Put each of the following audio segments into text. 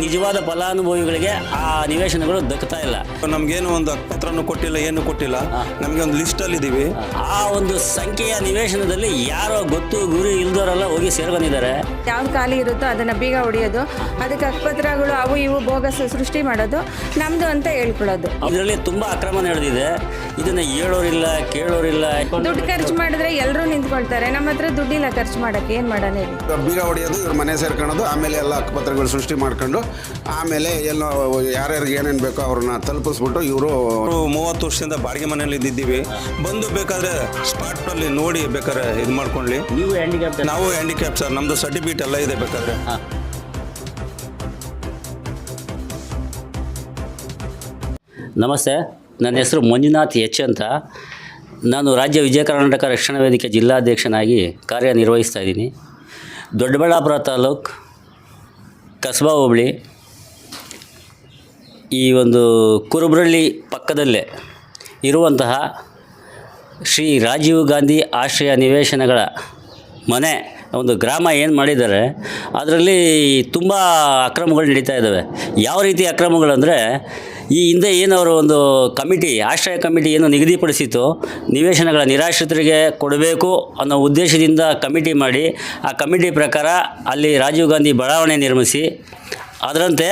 ನಿಜವಾದ ಫಲಾನುಭವಿಗಳಿಗೆ ಆ ನಿವೇಶನಗಳು ದಕ್ಕುತ್ತಾ ಇಲ್ಲ. ನಮಗೇನು ಒಂದು ಹಕ್ಕುಪತ್ರನೂ ಕೊಟ್ಟಿಲ್ಲ, ಏನು ಕೊಟ್ಟಿಲ್ಲ. ನಮಗೆ ಒಂದು ಲಿಸ್ಟಲ್ಲಿ ಇದ್ದೀವಿ. ಆ ಒಂದು ಸಂಖ್ಯೆಯ ನಿವೇಶನದಲ್ಲಿ ಯಾರೋ ಗೊತ್ತು ಗುರಿ ಇಲ್ದವರೆಲ್ಲ ಹೋಗಿ ಸೇರ್ಕೊಂಡಿದ್ದಾರೆ. ಯಾವ್ದು ಖಾಲಿ ಇರುತ್ತೋ ಅದನ್ನು ಬೀಗ ಹೊಡೆಯೋದು, ಅದಕ್ಕೆ ಹಕ್ಕುಪತ್ರಗಳು ಅವು ಇವು ಬೋಗಸ್ ಸೃಷ್ಟಿ ಮಾಡೋದು, ನಮ್ಮದು ಅಂತ ಹೇಳ್ಕೊಳ್ಳೋದು. ಇದರಲ್ಲಿ ತುಂಬ ಅಕ್ರಮ ನಡೆದಿದೆ. ಇದನ್ನು ಹೇಳೋರಿಲ್ಲ, ಕೇಳೋರಿಲ್ಲ. ದುಡ್ಡು ಖರ್ಚು ಮಾಡಿದ್ರೆ ಎಲ್ಲರೂ ನಿಂತ್ಕೊಳ್ತಾರೆ. ನಮ್ಮ ಹತ್ರ ದುಡ್ಡಿಲ್ಲ ಖರ್ಚು ಮಾಡೋಕ್ಕೆ, ಏನು ಮಾಡೋಣ ಹೇಳಿ. ಬೀಗ ಹೊಡೆಯೋದು, ಇವ್ರ ಮನೆ ಸೇರ್ಕೊಳ್ಳೋದು, ಆಮೇಲೆ ಎಲ್ಲ ಹಕ್ಕುಪತ್ರಗಳು ಸೃಷ್ಟಿ ಮಾಡ್ಕೊಂಡು ಆಮೇಲೆ ಎಲ್ಲೋ ಯಾರ್ಯಾರಿಗೆ ಏನೇನು ಬೇಕೋ ಅವ್ರನ್ನ ತಲುಪಿಸ್ಬಿಟ್ಟು ಇವರು 30 ವರ್ಷದಿಂದ ಬಾಡಿಗೆ ಮನೆಯಲ್ಲಿ ಇದ್ದಿದ್ದೀವಿ. ಬಂದು ಬೇಕಾದ್ರೆ ಸ್ಪಾಟಲ್ಲಿ ನೋಡಿ ಬೇಕಾದ್ರೆ ಇದು ಮಾಡ್ಕೊಳ್ಳಿ. ನೀವು ಹ್ಯಾಂಡಿಕ್ಯಾಪ್? ನಾವು ಹ್ಯಾಂಡಿಕ್ಯಾಪ್ ಸರ್, ನಮ್ಮದು ಸರ್ಟಿಫಿಕೇಟ್ ಎಲ್ಲ ಇದೆ ಬೇಕಾದ್ರೆ. ನಮಸ್ತೆ, ನನ್ನ ಹೆಸರು ಮಂಜುನಾಥ್ ಎಚ್ ಅಂತ. ನಾನು ರಾಜ್ಯ ವಿಜಯ ಕರ್ನಾಟಕ ರಕ್ಷಣಾ ವೇದಿಕೆ ಜಿಲ್ಲಾಧ್ಯಕ್ಷನಾಗಿ ಕಾರ್ಯನಿರ್ವಹಿಸ್ತಾ ಇದ್ದೀನಿ. ದೊಡ್ಡಬಳ್ಳಾಪುರ ತಾಲೂಕು ಕಸಬಾ ಹೋಬಳಿ ಈ ಒಂದು ಕುರುಬ್ರಳ್ಳಿ ಪಕ್ಕದಲ್ಲೇ ಇರುವಂತಹ ಶ್ರೀ ರಾಜೀವ್ ಗಾಂಧಿ ಆಶ್ರಯ ನಿವೇಶನಗಳ ಮನೆ ಒಂದು ಗ್ರಾಮ ಏನು ಮಾಡಿದ್ದಾರೆ, ಅದರಲ್ಲಿ ತುಂಬ ಅಕ್ರಮಗಳು ನಡೀತಾ ಇದ್ದಾವೆ. ಯಾವ ರೀತಿ ಅಕ್ರಮಗಳಂದರೆ, ಈ ಹಿಂದೆ ಏನವರು ಒಂದು ಕಮಿಟಿ, ಆಶ್ರಯ ಕಮಿಟಿ ಏನು ನಿಗದಿಪಡಿಸಿತು, ನಿವೇಶನಗಳ ನಿರಾಶ್ರಿತರಿಗೆ ಕೊಡಬೇಕು ಅನ್ನೋ ಉದ್ದೇಶದಿಂದ ಕಮಿಟಿ ಮಾಡಿ, ಆ ಕಮಿಟಿ ಪ್ರಕಾರ ಅಲ್ಲಿ ರಾಜೀವ್ ಗಾಂಧಿ ಬಡಾವಣೆ ನಿರ್ಮಿಸಿ ಅದರಂತೆ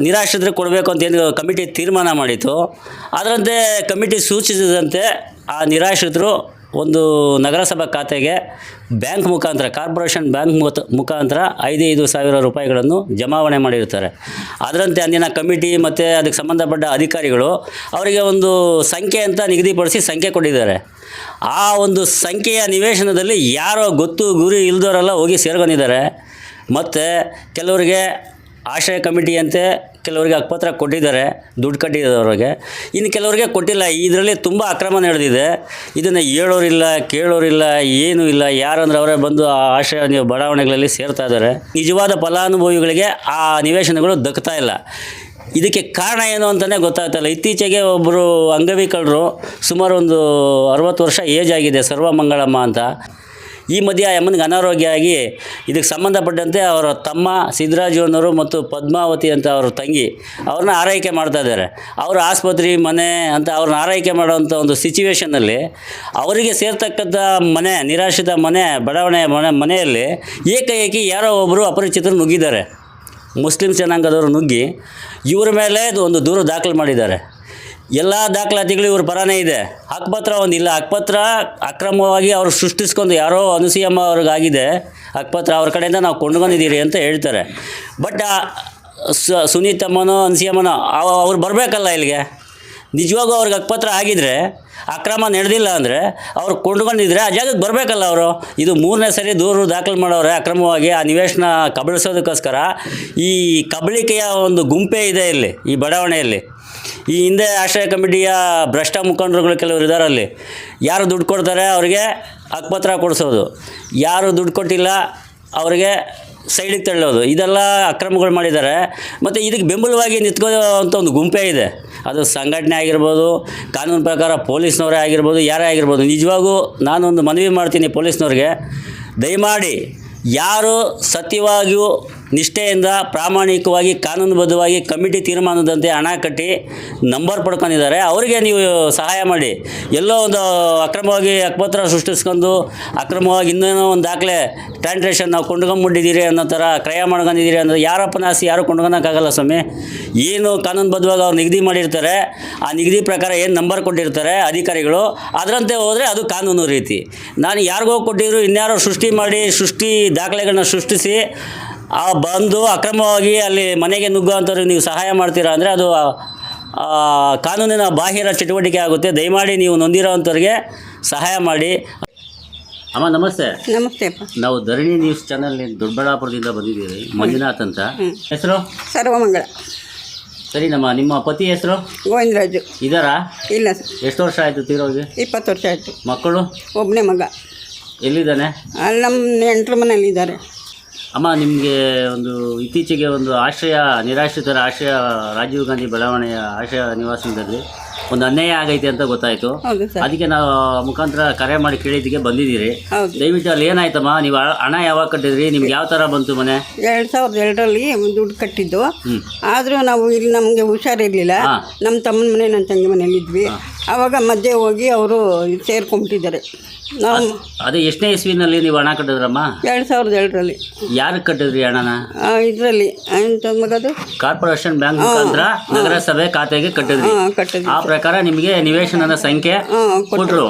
ನಿರಾಶ್ರಿತರಿಗೆ ಕೊಡಬೇಕು ಅಂತ ಏನು ಕಮಿಟಿ ತೀರ್ಮಾನ ಮಾಡಿತು, ಅದರಂತೆ ಕಮಿಟಿ ಸೂಚಿಸಿದಂತೆ ಆ ನಿರಾಶ್ರಿತರು ಒಂದು ನಗರಸಭಾ ಖಾತೆಗೆ ಬ್ಯಾಂಕ್ ಮುಖಾಂತರ, ಕಾರ್ಪೊರೇಷನ್ ಬ್ಯಾಂಕ್ ಮುಖಾಂತರ 5,000 ಸಾವಿರ ರೂಪಾಯಿಗಳನ್ನು ಜಮಾವಣೆ ಮಾಡಿರ್ತಾರೆ. ಅದರಂತೆ ಅಂದಿನ ಕಮಿಟಿ ಮತ್ತು ಅದಕ್ಕೆ ಸಂಬಂಧಪಟ್ಟ ಅಧಿಕಾರಿಗಳು ಅವರಿಗೆ ಒಂದು ಸಂಖ್ಯೆ ಅಂತ ನಿಗದಿಪಡಿಸಿ ಸಂಖ್ಯೆ ಕೊಟ್ಟಿದ್ದಾರೆ. ಆ ಒಂದು ಸಂಖ್ಯೆಯ ನಿವೇಶನದಲ್ಲಿ ಯಾರೋ ಗೊತ್ತು ಗುರಿ ಇಲ್ದವರೆಲ್ಲ ಹೋಗಿ ಸೇರ್ಕೊಂಡಿದ್ದಾರೆ. ಮತ್ತು ಕೆಲವರಿಗೆ ಆಶ್ರಯ ಕಮಿಟಿಯಂತೆ ಕೆಲವರಿಗೆ ಹಕ್ಕುಪತ್ರ ಕೊಟ್ಟಿದ್ದಾರೆ, ದುಡ್ಡು ಕಟ್ಟಿದವರಿಗೆ. ಇನ್ನು ಕೆಲವರಿಗೆ ಕೊಟ್ಟಿಲ್ಲ. ಇದರಲ್ಲಿ ತುಂಬ ಅಕ್ರಮ ನಡೆದಿದೆ. ಇದನ್ನು ಹೇಳೋರಿಲ್ಲ, ಕೇಳೋರಿಲ್ಲ, ಏನೂ ಇಲ್ಲ. ಯಾರಂದ್ರೆ ಅವರೇ ಬಂದು ಆ ಆಶ್ರಯ ಬಡಾವಣೆಗಳಲ್ಲಿ ಸೇರ್ತಾ ಇದ್ದಾರೆ. ನಿಜವಾದ ಫಲಾನುಭವಿಗಳಿಗೆ ಆ ನಿವೇಶನಗಳು ದಕ್ಕುತ್ತಾ ಇಲ್ಲ. ಇದಕ್ಕೆ ಕಾರಣ ಏನು ಅಂತಲೇ ಗೊತ್ತಾಗ್ತಾಯಿಲ್ಲ. ಇತ್ತೀಚೆಗೆ ಒಬ್ಬರು ಅಂಗವಿಕಲರು, ಸುಮಾರು ಒಂದು 60 ವರ್ಷ ಏಜ್ ಆಗಿದೆ, ಸರ್ವಮಂಗಳಮ್ಮ ಅಂತ. ಈ ಮಧ್ಯೆ ಆ ಅಮ್ಮನಿಗೆ ಅನಾರೋಗ್ಯ ಆಗಿ ಇದಕ್ಕೆ ಸಂಬಂಧಪಟ್ಟಂತೆ ಅವರ ತಮ್ಮ ಸಿದ್ದರಾಜು ಅನ್ನೋರು ಮತ್ತು ಪದ್ಮಾವತಿ ಅಂತ ಅವ್ರ ತಂಗಿ ಅವ್ರನ್ನ ಆರೈಕೆ ಮಾಡ್ತಾಯಿದ್ದಾರೆ. ಅವರು ಆಸ್ಪತ್ರೆ ಮನೆ ಅಂತ ಅವ್ರನ್ನ ಆರೈಕೆ ಮಾಡೋವಂಥ ಒಂದು ಸಿಚುವೇಷನ್ನಲ್ಲಿ ಅವರಿಗೆ ಸೇರ್ತಕ್ಕಂಥ ಮನೆ, ನಿರಾಶ್ರಿತ ಮನೆ, ಬಡಾವಣೆ ಮನೆಯಲ್ಲಿ ಏಕಾಏಕಿ ಯಾರೋ ಒಬ್ಬರು ಅಪರಿಚಿತರು ನುಗ್ಗಿದ್ದಾರೆ. ಮುಸ್ಲಿಂ ಜನಾಂಗದವರು ನುಗ್ಗಿ ಇವರ ಮೇಲೆ ಒಂದು ದೂರು ದಾಖಲು ಮಾಡಿದ್ದಾರೆ. ಎಲ್ಲ ದಾಖಲಾತಿಗಳು ಇವ್ರ ಪರನೇ ಇದೆ. ಹಕ್ಕುಪತ್ರ ಒಂದಿಲ್ಲ. ಹಕ್ಕುಪತ್ರ ಅಕ್ರಮವಾಗಿ ಅವರು ಸೃಷ್ಟಿಸ್ಕೊಂಡು ಯಾರೋ ಅನುಸೂಯಮ್ಮ ಅವ್ರಿಗಾಗಿದೆ ಹಕ್ಕುಪತ್ರ, ಅವ್ರ ಕಡೆಯಿಂದ ನಾವು ಕೊಂಡ್ಕೊಂಡಿದ್ದೀರಿ ಅಂತ ಹೇಳ್ತಾರೆ. ಬಟ್ ಸುನೀತಮ್ಮನೋ ಅನುಸೂಯಮ್ಮನೋ ಅವ್ರು ಬರಬೇಕಲ್ಲ ಇಲ್ಲಿಗೆ. ನಿಜವಾಗೂ ಅವ್ರಿಗೆ ಹಕ್ಕುಪತ್ರ ಆಗಿದ್ದರೆ, ಅಕ್ರಮ ನಡೆದಿಲ್ಲ ಅಂದರೆ ಅವ್ರು ಕೊಂಡ್ಕೊಂಡಿದ್ರೆ ಆ ಜಾಗಕ್ಕೆ ಬರಬೇಕಲ್ಲ ಅವರು. ಇದು 3ನೇ ಸರಿ ದೂರು ದಾಖಲು ಮಾಡೋರೆ ಅಕ್ರಮವಾಗಿ ಆ ನಿವೇಶನ ಕಬಳಿಸೋದಕ್ಕೋಸ್ಕರ. ಈ ಕಬಳಿಕೆಯ ಒಂದು ಗುಂಪೇ ಇದೆ ಇಲ್ಲಿ ಈ ಬಡಾವಣೆಯಲ್ಲಿ. ಈ ಹಿಂದೆ ಆಶ್ರಯ ಕಮಿಟಿಯ ಭ್ರಷ್ಟ ಮುಖಂಡರುಗಳು ಕೆಲವರು ಇದ್ದಾರೆ. ಅಲ್ಲಿ ಯಾರು ದುಡ್ಡು ಕೊಡ್ತಾರೆ ಅವರಿಗೆ ಹಕ್ಕುಪತ್ರ ಕೊಡಿಸೋದು, ಯಾರು ದುಡ್ಡು ಕೊಟ್ಟಿಲ್ಲ ಅವರಿಗೆ ಸೈಡಿಗೆ ತಳ್ಳೋದು, ಇದೆಲ್ಲ ಅಕ್ರಮಗಳು ಮಾಡಿದ್ದಾರೆ. ಮತ್ತು ಇದಕ್ಕೆ ಬೆಂಬಲವಾಗಿ ನಿಂತ್ಕೊಳ್ಳೋವಂಥ ಒಂದು ಗುಂಪೇ ಇದೆ. ಅದು ಸಂಘಟನೆ ಆಗಿರ್ಬೋದು, ಕಾನೂನು ಪ್ರಕಾರ ಪೊಲೀಸ್ನವರೇ ಆಗಿರ್ಬೋದು, ಯಾರೇ ಆಗಿರ್ಬೋದು. ನಿಜವಾಗೂ ನಾನೊಂದು ಮನವಿ ಮಾಡ್ತೀನಿ ಪೊಲೀಸ್ನವ್ರಿಗೆ, ದಯಮಾಡಿ ಯಾರು ಸತ್ಯವಾಗಿಯೂ ನಿಷ್ಠೆಯಿಂದ ಪ್ರಾಮಾಣಿಕವಾಗಿ ಕಾನೂನುಬದ್ಧವಾಗಿ ಕಮಿಟಿ ತೀರ್ಮಾನದಂತೆ ಹಣ ಕಟ್ಟಿ ನಂಬರ್ ಪಡ್ಕೊಂಡಿದ್ದಾರೆ ಅವರಿಗೆ ನೀವು ಸಹಾಯ ಮಾಡಿ. ಎಲ್ಲೋ ಒಂದು ಅಕ್ರಮವಾಗಿ ಹಕ್ಕುಪತ್ರ ಸೃಷ್ಟಿಸ್ಕೊಂಡು ಅಕ್ರಮವಾಗಿ ಇನ್ನೇನೋ ಒಂದು ದಾಖಲೆ ಟ್ರಾನ್ಸ್ಲೇಷನ್ ನಾವು ಕೊಂಡ್ಕೊಂಬಿಟ್ಟಿದ್ದೀರಿ ಅನ್ನೋ ಥರ ಕ್ರಯ ಮಾಡ್ಕೊಂಡಿದ್ದೀರಿ ಅಂದರೆ ಯಾರಪ್ಪನ ಆಸ್ತಿ ಯಾರು ಕೊಂಡ್ಕೊಳಕ್ಕಾಗಲ್ಲ ಸ್ವಾಮಿ. ಏನು ಕಾನೂನುಬದ್ಧವಾಗಿ ಅವ್ರು ನಿಗದಿ ಮಾಡಿರ್ತಾರೆ, ಆ ನಿಗದಿ ಪ್ರಕಾರ ಏನು ನಂಬರ್ ಕೊಟ್ಟಿರ್ತಾರೆ ಅಧಿಕಾರಿಗಳು, ಅದರಂತೆ ಹೋದರೆ ಅದು ಕಾನೂನು ರೀತಿ. ನಾನು ಯಾರಿಗೋ ಕೊಟ್ಟಿದ್ರು, ಇನ್ಯಾರೋ ಸೃಷ್ಟಿ ದಾಖಲೆಗಳನ್ನ ಸೃಷ್ಟಿಸಿ ಬಂದು ಅಕ್ರಮವಾಗಿ ಅಲ್ಲಿ ಮನೆಗೆ ನುಗ್ಗುವಂಥವ್ರಿಗೆ ನೀವು ಸಹಾಯ ಮಾಡ್ತೀರಾ ಅಂದರೆ ಅದು ಕಾನೂನಿನ ಬಾಹಿರ ಚಟುವಟಿಕೆ ಆಗುತ್ತೆ. ದಯಮಾಡಿ ನೀವು ನೊಂದಿರೋವಂಥವ್ರಿಗೆ ಸಹಾಯ ಮಾಡಿ. ಅಮ್ಮ ನಮಸ್ತೆ. ನಮಸ್ತೆ ಅಪ್ಪ. ನಾವು ಧರಣಿ ನ್ಯೂಸ್ ಚಾನಲ್ ದೊಡ್ಡಬಳ್ಳಾಪುರದಿಂದ ಬಂದಿದ್ದೀವಿ. ಮಂಜುನಾಥ್ ಅಂತ ಹೆಸರು. ಸರ್ವಮಂಗಳ. ಸರಿ, ನಿಮ್ಮ ಪತಿ ಹೆಸರು ಗೋವಿಂದರಾಜು ಇದ್ದಾರಾ? ಇಲ್ಲ ಸರ್. ಎಷ್ಟು ವರ್ಷ ಆಯಿತು ತೀರೋಗಿ? 20 ವರ್ಷ ಆಯಿತು. ಮಕ್ಕಳು? ಒಬ್ಬನೇ ಮಗ. ಎಲ್ಲಿದ್ದಾನೆ? ಅಲ್ಲಿ ನಮ್ಮ ನೆಂಟರ ಮನೇಲಿದ್ದಾರೆ. ಅಮ್ಮ, ನಿಮಗೆ ಒಂದು ಇತ್ತೀಚೆಗೆ ಒಂದು ನಿರಾಶ್ರಿತರ ಆಶ್ರಯ ರಾಜೀವ್ ಗಾಂಧಿ ಬಡಾವಣೆಯ ಆಶ್ರಯ ನಿವಾಸದಲ್ಲಿ ಒಂದು ಅನ್ಯಾಯ ಆಗೈತೆ ಅಂತ ಗೊತ್ತಾಯಿತು. ಹೌದು ಸರ್. ಅದಕ್ಕೆ ನಾವು ಮುಖಾಂತರ ಕರೆ ಮಾಡಿ ಕೇಳಿದ್ದಕ್ಕೆ ಬಂದಿದ್ದೀರಿ. ಹೌದು. ದಯವಿಟ್ಟು ಅಲ್ಲಿ ಏನಾಯ್ತಮ್ಮ, ನೀವು ಹಣ ಯಾವಾಗ ಕಟ್ಟಿದ್ರಿ, ನಿಮ್ಗೆ ಯಾವ ಥರ ಬಂತು ಮನೆ? 2002ರಲ್ಲಿ ದುಡ್ಡು ಕಟ್ಟಿದ್ದು. ಆದರೂ ನಾವು ಇಲ್ಲಿ ನಮಗೆ ಹುಷಾರಿರಲಿಲ್ಲ. ನಮ್ಮ ತಮ್ಮನ ಮನೆ ನನ್ನ ತಂಗಿ ಮನೇಲಿ ಇದ್ವಿ. ಆವಾಗ ಮಧ್ಯೆ ಹೋಗಿ ಅವರು ಸೇರ್ಕೊಂಬಿಟ್ಟಿದ್ದಾರೆ. ನಾವು ಅದೇ ಎಷ್ಟನೇ ಇಸ್ವಿನಲ್ಲಿ ನೀವು ಹಣ ಕಟ್ಟಿದ್ರಮ್ಮ? 2002ರಲ್ಲಿ. ಯಾರಿಗೆ ಕಟ್ಟಿದ್ರಿ ಹಣನ? ಇದರಲ್ಲಿ ಎಂತ ಮಗದು ಕಾರ್ಪೊರೇಷನ್ ಬ್ಯಾಂಕ್ ಮುಖಾಂತರ ನಗರಸಭೆ ಖಾತೆಗೆ ಕಟ್ಟಿದ್ರಿ. ಕಟ್ಟಿದ್ವಿ. ಆ ಪ್ರಕಾರ ನಿಮಗೆ ನಿವೇಶನದ ಸಂಖ್ಯೆ ಕೊಟ್ಟರು.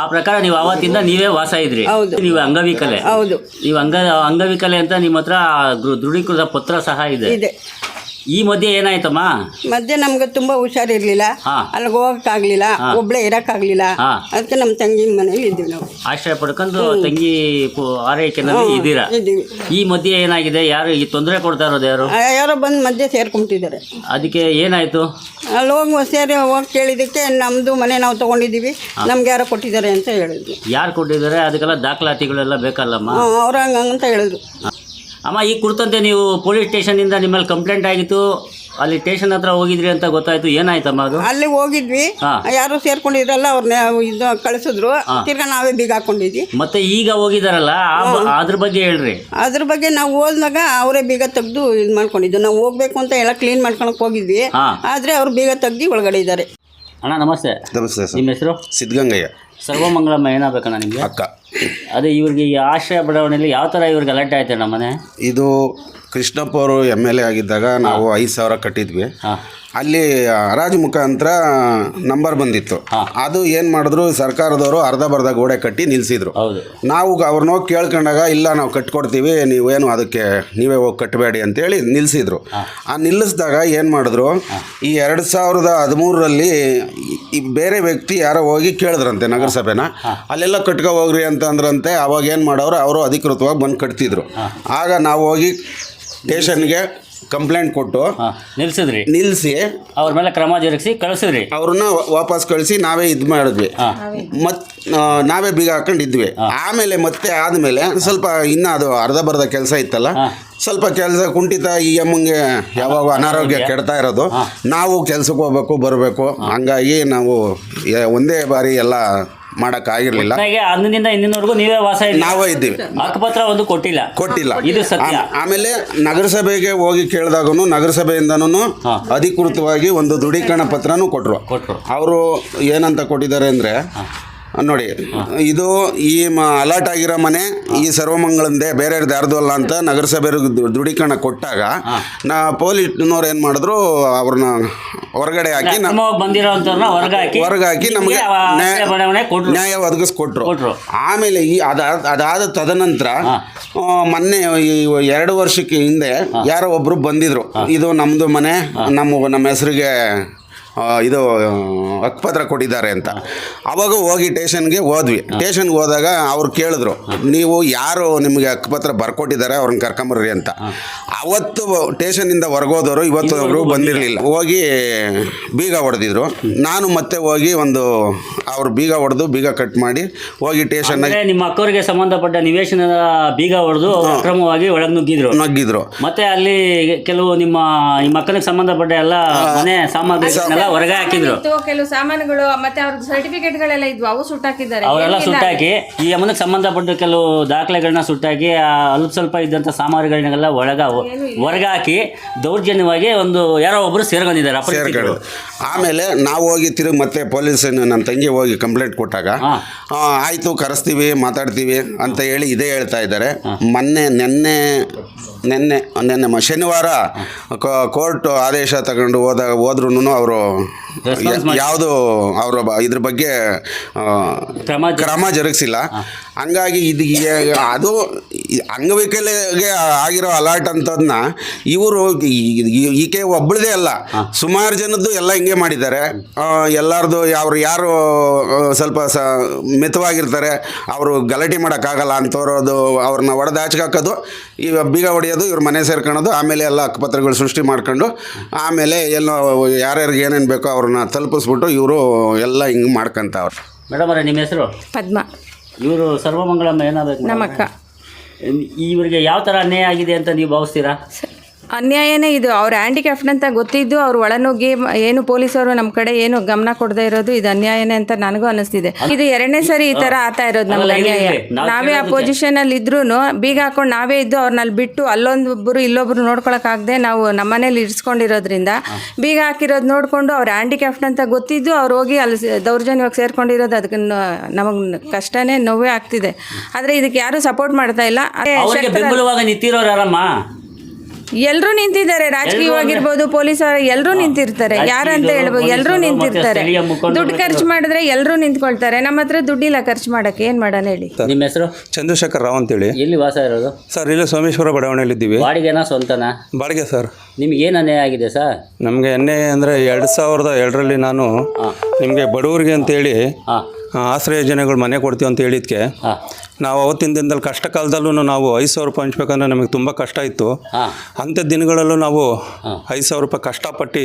ಆ ಪ್ರಕಾರ ನೀವು ಅವತ್ತಿಂದ ನೀವೇ ವಾಸ ಇದ್ರಿ. ಹೌದು. ನೀವು ಅಂಗವಿಕಲೆ. ಹೌದು. ನೀವು ಅಂಗವಿಕಲೆ ಅಂತ ನಿಮ್ಮ ಹತ್ರ ದೃಢೀಕೃತ ಪತ್ರ ಸಹ ಇದೆ. ಇದೆ. ಈ ಮಧ್ಯೆ ಏನಾಯ್ತಮ್ಮ? ಮಧ್ಯೆ ನಮ್ಗೆ ತುಂಬ ಹುಷಾರಿರಲಿಲ್ಲ. ಅಲ್ಲಿಗೆ ಹೋಗೋಕ್ಕಾಗಲಿಲ್ಲ, ಒಬ್ಬಳೇ ಇರೋಕ್ಕಾಗಲಿಲ್ಲ. ಅದಕ್ಕೆ ನಮ್ಮ ತಂಗಿ ಮನೇಲಿ ಇದ್ದೀವಿ ನಾವು. ಆಶ್ರಯ ಪಡ್ಕೊಂಡು ತಂಗಿ ಆರೈಕೆನಲ್ಲಿ ಇದ್ದೀರಾ. ಇದ್ದೀವಿ. ಈ ಮಧ್ಯೆ ಏನಾಗಿದೆ? ಯಾರು ಈ ತೊಂದರೆ ಕೊಡ್ತಾ ಇರೋದು ಯಾರು? ಯಾರೋ ಬಂದು ಮಧ್ಯೆ ಸೇರ್ಕೊಂಬಿಟ್ಟಿದ್ದಾರೆ. ಅದಕ್ಕೆ ಏನಾಯಿತು? ಅಲ್ಲಿ ಹೋಗಿ ಕೇಳಿದ್ದಕ್ಕೆ ನಮ್ಮದು ಮನೆ ನಾವು ತೊಗೊಂಡಿದ್ದೀವಿ, ನಮ್ಗೆ ಯಾರೋ ಕೊಟ್ಟಿದ್ದಾರೆ ಅಂತ ಹೇಳಿದ್ರು. ಯಾರು ಕೊಟ್ಟಿದ್ದಾರೆ? ಅದಕ್ಕೆಲ್ಲ ದಾಖಲಾತಿಗಳೆಲ್ಲ ಬೇಕಲ್ಲಮ್ಮ? ಅವ್ರು ಹಂಗಂತ ಹೇಳಿದ್ರು. ಅಮ್ಮ, ಈಗ ಕುರಿತಂತೆ ನೀವು ಪೊಲೀಸ್ ಸ್ಟೇಷನಿಂದ ನಿಮ್ಮಲ್ಲಿ ಕಂಪ್ಲೇಂಟ್ ಆಗಿತ್ತು, ಅಲ್ಲಿ ಸ್ಟೇಷನ್ ಹತ್ರ ಹೋಗಿದ್ರಿ ಅಂತ ಗೊತ್ತಾಯ್ತು. ಏನಾಯ್ತಮ್ಮ ಅದು? ಅಲ್ಲಿ ಹೋಗಿದ್ವಿ, ಯಾರು ಸೇರ್ಕೊಂಡಿದ್ರಲ್ಲ ಅವ್ರನ್ನ ಇದು ಕಳಿಸಿದ್ರು. ತಿರ್ಗಾ ನಾವೇ ಬೀಗ ಹಾಕೊಂಡಿದ್ವಿ. ಮತ್ತೆ ಈಗ ಹೋಗಿದಾರಲ್ಲ, ಅದ್ರ ಬಗ್ಗೆ ಹೇಳ್ರಿ. ಅದ್ರ ಬಗ್ಗೆ ನಾವು ಹೋದಾಗ ಅವರೇ ಬೀಗ ತೆಗೆದು ಇದು ಮಾಡ್ಕೊಂಡಿದ್ದು. ನಾವು ಹೋಗ್ಬೇಕು ಅಂತ ಎಲ್ಲ ಕ್ಲೀನ್ ಮಾಡ್ಕೊಳಕ್ ಹೋಗಿದ್ವಿ, ಆದರೆ ಅವ್ರು ಬೀಗ ತೆಗ್ದು ಒಳಗಡೆ ಇದ್ದಾರೆ. ಅಣ್ಣ ನಮಸ್ತೆ. ನಮಸ್ತೆ ಸರ್. ನಿಮ್ಮ ಹೆಸರು? ಸಿದ್ಧಗಂಗಯ್ಯ. ಸರ್ವಮಂಗಳಮ್ಮ ಏನಾಗಬೇಕಣ್ಣ ನಿಮಗೆ? ಅಕ್ಕ. ಅದೇ ಇವ್ರಿಗೆ ಈ ಆಶ್ರಯ ಬಡಾವಣೆಯಲ್ಲಿ ಯಾವ ಥರ ಇವ್ರಿಗೆ ಗಲಾಟೆ ಆಯ್ತು ನಮ್ಮ ಮನೆ? ಇದು ಕೃಷ್ಣಪ್ಪ ಅವರು MLA ಆಗಿದ್ದಾಗ ನಾವು 5,000 ಕಟ್ಟಿದ್ವಿ. ಅಲ್ಲಿ ಹರಾಜು ಮುಖಾಂತರ ನಂಬರ್ ಬಂದಿತ್ತು. ಅದು ಏನು ಮಾಡಿದ್ರು, ಸರ್ಕಾರದವರು ಅರ್ಧ ಬರ್ಧ ಗೋಡೆ ಕಟ್ಟಿ ನಿಲ್ಲಿಸಿದ್ರು. ನಾವು ಅವ್ರನ್ನ ಹೋಗಿ ಕೇಳ್ಕೊಂಡಾಗ ಇಲ್ಲ ನಾವು ಕಟ್ಕೊಡ್ತೀವಿ, ನೀವೇನು ಅದಕ್ಕೆ ನೀವೇ ಹೋಗಿ ಕಟ್ಟಬೇಡಿ ಅಂತೇಳಿ ನಿಲ್ಲಿಸಿದ್ರು. ಆ ನಿಲ್ಲಿಸಿದಾಗ ಏನು ಮಾಡಿದ್ರು, ಈ 2013ರಲ್ಲಿ ಈ ಬೇರೆ ವ್ಯಕ್ತಿ ಯಾರೋ ಹೋಗಿ ಕೇಳಿದ್ರಂತೆ ನಗರಸಭೆನ, ಅಲ್ಲೆಲ್ಲ ಕಟ್ಕೊ ಹೋಗ್ರಿ ಅಂತ ಅಂದ್ರಂತೆ. ಅವಾಗ ಏನು ಮಾಡೋರು, ಅವರು ಅಧಿಕೃತವಾಗಿ ಬಂದು ಕಟ್ತಿದ್ರು. ಆಗ ನಾವು ಹೋಗಿ ಸ್ಟೇಷನ್ಗೆ ಕಂಪ್ಲೇಂಟ್ ಕೊಟ್ಟು ನಿಲ್ಲಿಸಿ ಅವ್ರ ಮೇಲೆ ಕ್ರಮ ಜರುಗಿಸಿ ಕಳಿಸಿದ್ರಿ. ಅವ್ರನ್ನ ವಾಪಸ್ ಕಳಿಸಿ ನಾವೇ ಇದು ಮಾಡಿದ್ವಿ. ನಾವೇ ಬೀಗ ಹಾಕೊಂಡಿದ್ವಿ. ಆಮೇಲೆ ಮತ್ತೆ ಆದಮೇಲೆ ಸ್ವಲ್ಪ ಇನ್ನೂ ಅದು ಅರ್ಧ ಬರ್ಧ ಕೆಲಸ ಇತ್ತಲ್ಲ, ಸ್ವಲ್ಪ ಕೆಲಸ ಕುಂಠಿತ. ಈ ಅಮ್ಮಂಗೆ ಯಾವಾಗ ಅನಾರೋಗ್ಯ ಕೆಡ್ತಾ ಇರೋದು, ನಾವು ಕೆಲ್ಸಕ್ಕೆ ಹೋಗ್ಬೇಕು ಬರಬೇಕು. ಹಂಗಾಗಿ ನಾವು ಒಂದೇ ಬಾರಿ ಎಲ್ಲ ಮಾಡೋಕ್ಕಾಗಿರ್ಲಿಲ್ಲ. ಅಂದಿನಿಂದ ಇಂದಿನವರೆಗೂ ನೀವೇ ವಾಸ ನಾವೇ ಇದ್ದೀವಿ. ಹಕ್ಕುಪತ್ರ ಒಂದು ಕೊಟ್ಟಿಲ್ಲ. ಇದು ಸತ್ಯ. ಆಮೇಲೆ ನಗರಸಭೆಗೆ ಹೋಗಿ ಕೇಳಿದಾಗೂ ನಗರಸಭೆಯಿಂದನೂ ಅಧಿಕೃತವಾಗಿ ಒಂದು ದೃಢೀಕರಣ ಪತ್ರನೂ ಕೊಟ್ಟರು. ಅವರು ಏನಂತ ಕೊಟ್ಟಿದ್ದಾರೆ ಅಂದರೆ, ನೋಡಿ ಇದು ಈ ಅಲರ್ಟ್ ಆಗಿರೋ ಮನೆ ಈ ಸರ್ವಮಂಗಳಂದೇ, ಬೇರೆ ಯಾರ್ದು ಅಲ್ಲ ಅಂತ ನಗರಸಭೆ ದೃಢೀಕರಣ ಕೊಟ್ಟಾಗ ಪೊಲೀಸ್ನವ್ರು ಏನು ಮಾಡಿದ್ರು, ಅವ್ರನ್ನ ಹೊರಗಡೆ ಹಾಕಿ ಹೊರಗೆ ಹಾಕಿ ನಮಗೆ ನ್ಯಾಯ ಒದಗಿಸ್ಕೊಟ್ರು. ಆಮೇಲೆ ಅದಾದ ತದನಂತರ ಮೊನ್ನೆ 2 ವರ್ಷಕ್ಕೆ ಹಿಂದೆ ಯಾರೋ ಒಬ್ಬರು ಬಂದಿದ್ರು, ಇದು ನಮ್ಮದು ಮನೆ, ನಮ್ಮ ಹೆಸರಿಗೆ ಇದು ಹಕ್ಕುಪತ್ರ ಕೊಟ್ಟಿದ್ದಾರೆ ಅಂತ. ಅವಾಗ ಹೋಗಿ ಸ್ಟೇಷನ್ಗೆ ಹೋದ್ವಿ. ಸ್ಟೇಷನ್ಗೆ ಹೋದಾಗ ಅವ್ರು ಕೇಳಿದ್ರು, ನೀವು ಯಾರು ನಿಮಗೆ ಹಕ್ಕುಪತ್ರ ಬರ್ಕೊಟ್ಟಿದ್ದಾರೆ ಅವ್ರನ್ನ ಕರ್ಕೊಂಬರ್ರಿ ಅಂತ. ಅವತ್ತು ಸ್ಟೇಷನಿಂದ ಹೊರಗೋದವರು ಇವತ್ತು ಅವರು ಬಂದಿರಲಿಲ್ಲ. ಹೋಗಿ ಬೀಗ ಹೊಡೆದಿದ್ರು. ನಾನು ಮತ್ತೆ ಹೋಗಿ ಅವ್ರು ಬೀಗ ಹೊಡೆದು ಬೀಗ ಕಟ್ ಮಾಡಿ ಹೋಗಿ ಸ್ಟೇಷನ್ಗೆ ನಿಮ್ಮ ಅಕ್ಕವರಿಗೆ ಸಂಬಂಧಪಟ್ಟ ನಿವೇಶನದ ಬೀಗ ಹೊಡೆದು ಅಕ್ರಮವಾಗಿ ಒಳಗೆ ನುಗ್ಗಿದ್ರು. ಮತ್ತೆ ಅಲ್ಲಿ ಕೆಲವು ನಿಮ್ಮ ಅಕ್ಕನಿಗೆ ಸಂಬಂಧಪಟ್ಟ ಎಲ್ಲ ಮನೆ ಸಾಮಗ್ರಿ ಹೊರಗೆ ಹಾಕಿದ್ರು. ಕೆಲವು ಸಾಮಾನುಗಳು ಮತ್ತೆ ಅವ್ರ ಸರ್ಟಿಫಿಕೇಟ್ಗಳೆಲ್ಲ ಇದ್ವು, ಅವು ಸುಟ್ಟಾಕಿದ್ದಾರೆ. ಅವರೆಲ್ಲ ಸುಟ್ಟಾಕಿ ಈ ಅಮ್ಮನಿಗೆ ಸಂಬಂಧಪಟ್ಟ ಕೆಲವು ದಾಖಲೆಗಳನ್ನ ಸುಟ್ಟಾಕಿ ಅಲ್ಪ ಸ್ವಲ್ಪ ಇದ್ದಂಥ ಸಾಮಗ್ರಿಗಳನ್ನೆಲ್ಲ ಹೊರಗೆ ಹಾಕಿ ದೌರ್ಜನ್ಯವಾಗಿ ಯಾರೋ ಒಬ್ಬರು ಸೇರ್ಕೊಂಡಿದ್ದಾರೆ. ಆಮೇಲೆ ನಾವು ಹೋಗಿ ತಿರುಗಿ ಮತ್ತೆ ಪೊಲೀಸ್ ನನ್ನ ತಂಗಿ ಹೋಗಿ ಕಂಪ್ಲೇಂಟ್ ಕೊಟ್ಟಾಗ ಆಯಿತು ಕರೆಸ್ತೀವಿ ಮಾತಾಡ್ತೀವಿ ಅಂತ ಹೇಳಿ ಇದೇ ಹೇಳ್ತಾ ಇದ್ದಾರೆ. ನಿನ್ನೆ ಶನಿವಾರ ಕೋರ್ಟ್ ಆದೇಶ ತಗೊಂಡು ಹೋದ್ರೂ ಅವರು ಯಾವುದು ಅವರು ಇದ್ರ ಬಗ್ಗೆ ಕ್ರಮ ಜರುಗಿಸಿಲ್ಲ. ಹಂಗಾಗಿ ಅದು ಅಂಗವಿಕಲೆಗೆ ಆಗಿರೋ ಅಲರ್ಟ್ ಅಂತದನ್ನ ಇವರು ಈಕೆ ಒಬ್ಬಳದೇ ಅಲ್ಲ, ಸುಮಾರು ಜನದ್ದು ಎಲ್ಲ ಹಿಂಗೆ ಮಾಡಿದ್ದಾರೆ. ಎಲ್ಲರದು ಯಾರು ಸ್ವಲ್ಪ ಮಿತವಾಗಿರ್ತಾರೆ, ಅವರು ಗಲಾಟೆ ಮಾಡೋಕ್ಕಾಗಲ್ಲ ಅಂಥವ್ರದ್ದು ಅವ್ರನ್ನ ಹೊಡೆದು ಹಾಕೋದು, ಈ ಬೀಗ ಹೊಡೆಯೋದು, ಇವ್ರ ಮನೆ ಸೇರ್ಕೊಳ್ಳೋದು, ಆಮೇಲೆ ಎಲ್ಲ ಹಕ್ಕುಪತ್ರಗಳು ಸೃಷ್ಟಿ ಮಾಡ್ಕೊಂಡು ಆಮೇಲೆ ಎಲ್ಲೋ ಯಾರ್ಯಾರಿಗೆ ಏನೇನು ಬೇಕೋ ಅವ್ರನ್ನ ತಲುಪಿಸ್ಬಿಟ್ಟು ಇವರು ಎಲ್ಲ ಹಿಂಗೆ ಮಾಡ್ಕೊಂತವ್ರು. ಮೇಡಮ್ ಅವರೇ, ನಿಮ್ಮ ಹೆಸರು? ಪದ್ಮ. ಇವರು ಸರ್ವಮಂಗಳಮ್ಮ ಏನಾಗಬೇಕು? ನಮ್ಮ ಅಕ್ಕ. ಇವರಿಗೆ ಯಾವ ಥರ ಅನ್ಯಾಯ ಆಗಿದೆ ಅಂತ ನೀವು ಭಾವಿಸ್ತೀರಾ? ಅನ್ಯಾಯನೇ ಇದು. ಅವ್ರು ಹ್ಯಾಂಡಿಕ್ಯಾಪ್ಟ್ ಅಂತ ಗೊತ್ತಿದ್ದು ಅವ್ರು ಒಳನುಗ್ಗಿ ಏನು ಪೊಲೀಸರು ನಮ್ಮ ಕಡೆ ಏನು ಗಮನ ಕೊಡದೇ ಇರೋದು ಇದು ಅನ್ಯಾಯನೇ ಅಂತ ನನಗೂ ಅನಿಸ್ತಿದೆ. ಇದು 2ನೇ ಸರಿ ಈ ಥರ ಆಗ್ತಾ ಇರೋದು ನಮ್ಗೆ ಅನ್ಯಾಯ. ನಾವೇ ಆ ಪೊಸಿಷನಲ್ಲಿ ಇದ್ರೂ ಬೀಗ ಹಾಕೊಂಡು ನಾವೇ ಇದ್ದು ಅವ್ರನ್ನಲ್ಲಿ ಬಿಟ್ಟು ಅಲ್ಲೊಂದೊಬ್ಬರು ಇಲ್ಲೊಬ್ರು ನೋಡ್ಕೊಳಕ್ಕಾಗದೆ ನಾವು ನಮ್ಮನೇಲಿ ಇರಿಸ್ಕೊಂಡಿರೋದ್ರಿಂದ ಬೀಗ ಹಾಕಿರೋದು ನೋಡಿಕೊಂಡು ಅವ್ರು ಹ್ಯಾಂಡಿಕ್ಯಾಪ್ಟ್ ಅಂತ ಗೊತ್ತಿದ್ದು ಅವ್ರು ಹೋಗಿ ಅಲ್ಲಿ ದೌರ್ಜನ್ಯವಾಗಿ ಸೇರ್ಕೊಂಡಿರೋದು ಅದಕ್ಕೆ ನಮಗೆ ಕಷ್ಟನೇ ನೋವೇ ಆಗ್ತಿದೆ. ಆದರೆ ಇದಕ್ಕೆ ಯಾರೂ ಸಪೋರ್ಟ್ ಮಾಡ್ತಾ ಇಲ್ಲ. ಬೆಂಬಲವಾಗಿ ನಿಂತಿರೋರು ಯಾರಮ್ಮ? ಎಲ್ಲರೂ ನಿಂತಿದ್ದಾರೆ, ರಾಜಕೀಯವಾಗಿರ್ಬೋದು, ಪೊಲೀಸರು ಎಲ್ಲರೂ ನಿಂತಿರ್ತಾರೆ. ಯಾರಂತ ಹೇಳ್ಬೋದು, ಎಲ್ಲರೂ ನಿಂತಿರ್ತಾರೆ. ದುಡ್ಡು ಖರ್ಚು ಮಾಡಿದ್ರೆ ಎಲ್ಲರೂ ನಿಂತ್ಕೊಳ್ತಾರೆ. ನಮ್ಮ ಹತ್ರ ದುಡ್ಡಿಲ್ಲ ಖರ್ಚು ಮಾಡೋಕ್ಕೆ, ಏನು ಮಾಡೋಣ ಹೇಳಿ. ನಿಮ್ಮ ಹೆಸರು? ಚಂದ್ರಶೇಖರ್ ರಾವ್ ಅಂತೇಳಿ. ಎಲ್ಲಿ ವಾಸ ಇರೋದು ಸರ್? ಇಲ್ಲಿ ಸೋಮೇಶ್ವರ ಬಡಾವಣೆಯಲ್ಲಿ ಇದ್ದೀವಿ. ಬಾಡಿಗೆನಾ ಸ್ವಂತನಾ? ಬಾಡಿಗೆ ಸರ್. ನಿಮ್ಗೆ ಏನು ಅನ್ಯಾಯ ಆಗಿದೆ ಸರ್? ನಮಗೆ ಅನ್ಯಾಯ ಅಂದರೆ 2002ರಲ್ಲಿ ನಾನು ನಿಮಗೆ ಬಡವರಿಗೆ ಅಂತೇಳಿ ಆಶ್ರಯ ಯೋಜನೆಗಳು ಮನೆ ಕೊಡ್ತೀವಿ ಅಂತ ಹೇಳಿದ್ಕೆ ನಾವು ಅವತ್ತಿನ ದಿನದಲ್ಲಿ ಕಷ್ಟ ಕಾಲದಲ್ಲೂ ನಾವು 5,000 ರೂಪಾಯಿ ಹಂಚ್ಬೇಕಂದ್ರೆ ನಮಗೆ ತುಂಬ ಕಷ್ಟ ಇತ್ತು. ಅಂಥ ದಿನಗಳಲ್ಲೂ ನಾವು 5,000 ರೂಪಾಯಿ ಕಷ್ಟಪಟ್ಟು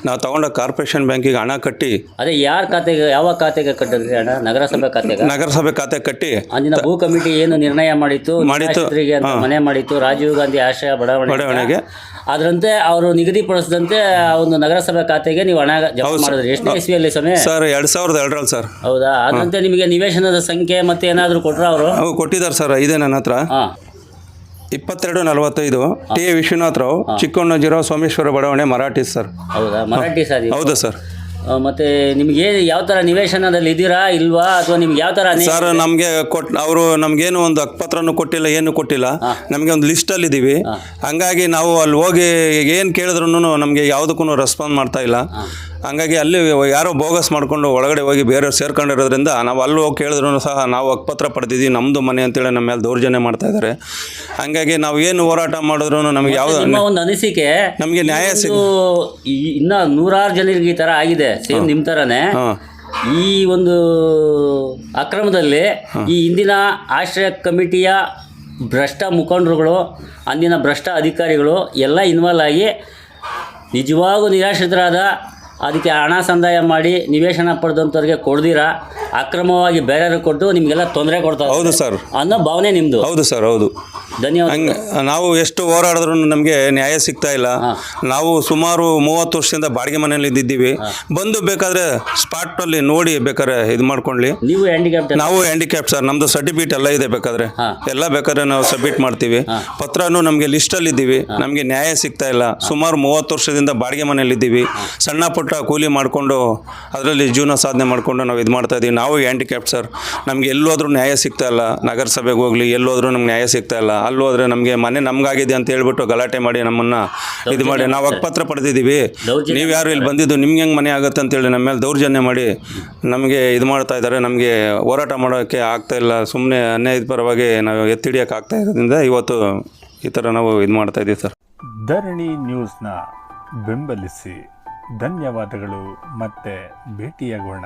ನಾವು ತಗೊಂಡ ಕಾರ್ಪೊರೇಷನ್ ಬ್ಯಾಂಕಿಗೆ ಹಣ ಕಟ್ಟಿ. ಅದೇ ಯಾರ ಖಾತೆಗೆ, ಯಾವ ಖಾತೆಗೆ ಕಟ್ಟಿದ್ರಿ ಹಣ? ನಗರಸಭೆ ಖಾತೆಗೆ? ನಗರಸಭೆ ಖಾತೆ ಕಟ್ಟಿ ಅಂದಿನ ಭೂ ಕಮಿಟಿ ಏನು ನಿರ್ಣಯ ಮಾಡಿತ್ತು ಅಂತ ಮನೆ ಮಾಡಿತ್ತು ರಾಜೀವ್ ಗಾಂಧಿ ಆಶ್ರಯ ಬಡಾವಣೆಗೆ. ಅದರಂತೆ ಅವರು ನಿಗದಿಪಡಿಸಿದಂತೆ ಒಂದು ನಗರಸಭೆ ಖಾತೆಗೆ ನೀವು ಹಣ ಜಮಾ ಮಾಡಿದ್ರಿ. ಎಷ್ಟನೇ ಇಸ್ವಿಯಲ್ಲಿ ಸಮಯ? ಸರ್ 2002ರಲ್ಲಿ ಸರ್. ಹೌದಾ? ಅದಂತೆ ನಿಮಗೆ ನಿವೇಶನದ ಸಂಖ್ಯೆ ಮತ್ತೆ ಏನಾದರೂ ಕೊಟ್ರ ಅವರು? ಕೊಟ್ಟಿದ್ದಾರೆ ಸರ್. ಇದೆ ನನ್ನ ಹತ್ರ. 2245 ಟಿ ವಿಶ್ವನಾಥ್ ರಾವ್, ಚಿಕ್ಕಣ್ಣಜಿರಾವ್, ಸೋಮೇಶ್ವರ ಬಡಾವಣೆ, ಮರಾಠಿ ಸರ್. ಹೌದಾ? ಮರಾಠಿ ಸರ್. ಹೌದಾ ಸರ್. ಮತ್ತೆ ನಿಮ್ಗೆ ಯಾವ ಥರ ನಿವೇಶನದಲ್ಲಿ ಇದ್ದೀರಾ ಇಲ್ವಾ, ಅಥವಾ ನಿಮ್ಗೆ ಯಾವ ಥರ? ಸರ್ ನಮಗೆ ಅವರು ನಮಗೇನು ಒಂದು ಹಕ್ಕುಪತ್ರನೂ ಕೊಟ್ಟಿಲ್ಲ, ಏನು ಕೊಟ್ಟಿಲ್ಲ. ನಮಗೆ ಒಂದು ಲಿಸ್ಟಲ್ಲಿ ಇದ್ದೀವಿ. ಹಂಗಾಗಿ ನಾವು ಅಲ್ಲಿ ಹೋಗಿ ಏನು ಕೇಳಿದ್ರು ನಮಗೆ ಯಾವುದಕ್ಕೂ ರೆಸ್ಪಾನ್ಸ್ ಮಾಡ್ತಾ ಇಲ್ಲ. ಹಂಗಾಗಿ ಅಲ್ಲಿ ಯಾರೋ ಬೋಗಸ್ ಮಾಡಿಕೊಂಡು ಒಳಗಡೆ ಹೋಗಿ ಬೇರೆಯವ್ರು ಸೇರ್ಕೊಂಡಿರೋದ್ರಿಂದ ನಾವು ಅಲ್ಲಿ ಹೋಗಿ ಕೇಳಿದ್ರು ಸಹ ನಾವು ಹಕ್ಕುಪತ್ರ ಪಡೆದಿದ್ದೀವಿ, ನಮ್ಮದು ಮನೆ ಅಂತೇಳಿ ನಮ್ಮ ಮೇಲೆ ದೌರ್ಜನ್ಯ ಮಾಡ್ತಾ ಇದ್ದಾರೆ. ಹಂಗಾಗಿ ನಾವು ಏನು ಹೋರಾಟ ಮಾಡಿದ್ರು ನಮಗೆ ಯಾವುದೋ ಒಂದು ಅನಿಸಿಕೆ, ನಮಗೆ ನ್ಯಾಯ ಇನ್ನೂ 100 ಜನರಿಗೆ ಈ ಥರ ಆಗಿದೆ ಸೇಮ್ ನಿಮ್ಮ ಥರನೇ. ಈ ಒಂದು ಅಕ್ರಮದಲ್ಲಿ ಈ ಹಿಂದಿನ ಆಶ್ರಯ ಕಮಿಟಿಯ ಭ್ರಷ್ಟ ಮುಖಂಡರುಗಳು, ಅಂದಿನ ಭ್ರಷ್ಟ ಅಧಿಕಾರಿಗಳು ಎಲ್ಲ ಇನ್ವಾಲ್ವ್ ಆಗಿ ನಿಜವಾಗೂ ನಿರಾಶ್ರಿತರಾದ, ಅದಕ್ಕೆ ಹಣ ಸಂದಾಯ ಮಾಡಿ ನಿವೇಶನ ಪಡೆದಂಥವ್ರಿಗೆ ಕೊಡ್ದಿರಾ ಅಕ್ರಮವಾಗಿ ಬೇರೆಯವ್ರಿಗೆ ಕೊಟ್ಟು ನಿಮಗೆಲ್ಲ ತೊಂದರೆ ಕೊಡ್ತಾರೆ. ಹೌದು ಸರ್ ಅನ್ನೋ ಭಾವನೆ ನಿಮ್ಮದು. ಹೌದು ಸರ್. ಹೌದು. ಧನ್ಯವಾದ. ನಾವು ಎಷ್ಟು ಹೋರಾಡಿದ್ರು ನಮಗೆ ನ್ಯಾಯ ಸಿಗ್ತಾ ಇಲ್ಲ. ನಾವು ಸುಮಾರು 30 ವರ್ಷದಿಂದ ಬಾಡಿಗೆ ಮನೆಯಲ್ಲಿ ಇದ್ದಿದ್ದೀವಿ. ಬಂದು ಬೇಕಾದ್ರೆ ಸ್ಪಾಟ್ನಲ್ಲಿ ನೋಡಿ ಬೇಕಾದ್ರೆ ಇದು ಮಾಡ್ಕೊಳ್ಳಿ. ನೀವು ಹ್ಯಾಂಡಿಕ್ಯಾಪ್ಟ್? ನಾವು ಹ್ಯಾಂಡಿಕ್ಯಾಪ್ಟ್ ಸರ್. ನಮ್ಮದು ಸರ್ಟಿಫಿಕೇಟ್ ಎಲ್ಲ ಇದೆ. ಬೇಕಾದ್ರೆ ಎಲ್ಲ ಬೇಕಾದ್ರೆ ನಾವು ಸಬ್ಮಿಟ್ ಮಾಡ್ತೀವಿ. ಪತ್ರನೂ ನಮಗೆ ಲಿಸ್ಟಲ್ಲಿ ಇದ್ದೀವಿ. ನಮಗೆ ನ್ಯಾಯ ಸಿಗ್ತಾ ಇಲ್ಲ. ಸುಮಾರು 30 ವರ್ಷದಿಂದ ಬಾಡಿಗೆ ಮನೆಯಲ್ಲಿ ಇದ್ದೀವಿ. ಸಣ್ಣ ಪುಟ್ಟ ಕೂಲಿ ಮಾಡಿಕೊಂಡು ಅದರಲ್ಲಿ ಜೀವನ ಸಾಧನೆ ಮಾಡಿಕೊಂಡು ನಾವು ಇದು ಮಾಡ್ತಾ ಇದ್ದೀವಿ. ನಾವು ಹ್ಯಾಂಡಿಕ್ಯಾಪ್ಟ್ ಸರ್. ನಮ್ಗೆ ಎಲ್ಲೋದ್ರೂ ನ್ಯಾಯ ಸಿಗ್ತಾ ಇಲ್ಲ. ನಗರಸಭೆಗೆ ಹೋಗ್ಲಿ ಎಲ್ಲೋದ್ರೂ ನಮ್ಗೆ ನ್ಯಾಯ ಸಿಗ್ತಾ ಇಲ್ಲ. ಅಲ್ಲಿ ಹೋದ್ರೆ ನಮಗೆ ಮನೆ ನಮಗಾಗಿದೆ ಅಂತ ಹೇಳ್ಬಿಟ್ಟು ಗಲಾಟೆ ಮಾಡಿ ನಮ್ಮನ್ನು ಇದು ಮಾಡಿ, ನಾವು ಹಕ್ಕುಪತ್ರ ಪಡೆದಿದ್ದೀವಿ, ನೀವು ಯಾರು ಇಲ್ಲಿ ಬಂದಿದ್ದು, ನಿಮ್ಗೆ ಹೆಂಗೆ ಮನೆ ಆಗುತ್ತೆ ಅಂತೇಳಿ ನಮ್ಮ ಮೇಲೆ ದೌರ್ಜನ್ಯ ಮಾಡಿ ನಮಗೆ ಇದು ಮಾಡ್ತಾ ಇದ್ದಾರೆ. ನಮಗೆ ಹೋರಾಟ ಮಾಡೋಕ್ಕೆ ಆಗ್ತಾಯಿಲ್ಲ. ಸುಮ್ಮನೆ ಅನ್ಯಾಯದ ಪರವಾಗಿ ನಾವು ಎತ್ತಿಡಿಯೋಕೆ ಆಗ್ತಾ ಇರೋದ್ರಿಂದ ಇವತ್ತು ಈ ಥರ ನಾವು ಇದು ಮಾಡ್ತಾ ಇದ್ದೀವಿ ಸರ್. ಧರಣಿ ನ್ಯೂಸ್ನ ಬೆಂಬಲಿಸಿ. ಧನ್ಯವಾದಗಳು. ಮತ್ತೆ ಭೇಟಿಯಾಗೋಣ.